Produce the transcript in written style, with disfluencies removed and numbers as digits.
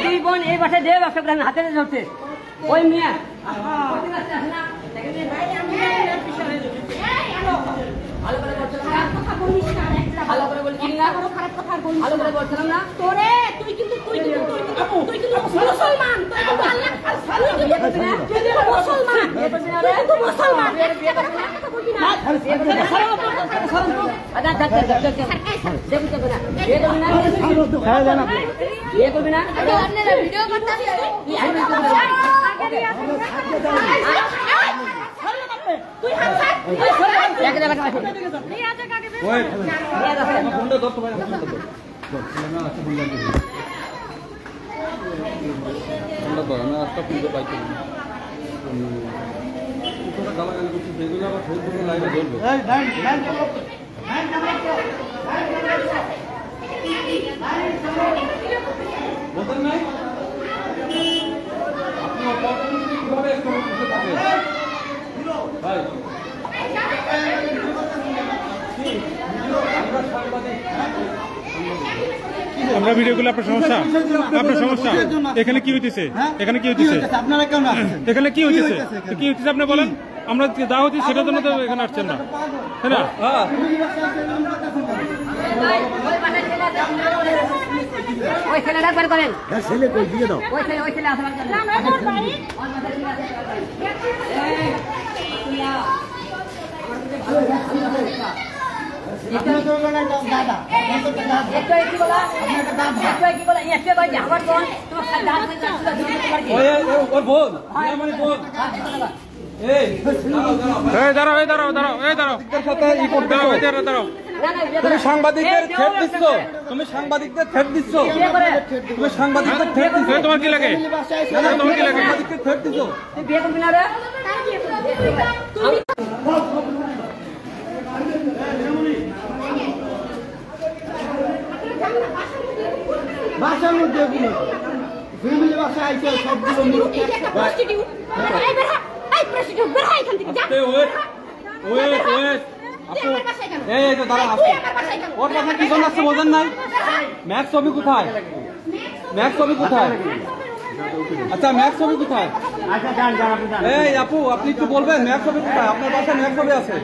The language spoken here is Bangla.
দুই বোন এই বাসায় দিয়ে ব্যবসা করেন হাতে ধরছে ওই মেয়ে ভালো করে বলছিলাম না ভালো করে বলছিলাম না তোরে তুই কিন্তু মুসলমান আমরা ভিডিওগুলো আপনার সমস্যা এখানে কি হইতেছে এখানে কি হইতেছে আপনারা কেন আসছেন এখানে কি হইতেছে আপনি বলেন আমরা যা হচ্ছে সেটার জন্য তো এখানে আসছেন না তাই না ওই ছেলেটা বের করেন ছেলে কই দিয়ে দাও ওই ছেলে আসবার জন্য তুমি সাংবাদিকদের থ্রেট দিচ্ছ তোমার কি লাগে সাংবাদিকদের থ্রেট দিচ্ছ বাসার মধ্যে ফ্যামিলি বাসায় আইছে সবগুলো ওর বাসা কি জন্য আসছে বোঝেন নাই ম্যাক্স ছবি কোথায় আচ্ছা ম্যাক্স ছবি কোথায় এই আপু আপনি একটু বলবেন ম্যাক্স ছবি কোথায় আপনার বাসায় ম্যাক্স ছবি আছে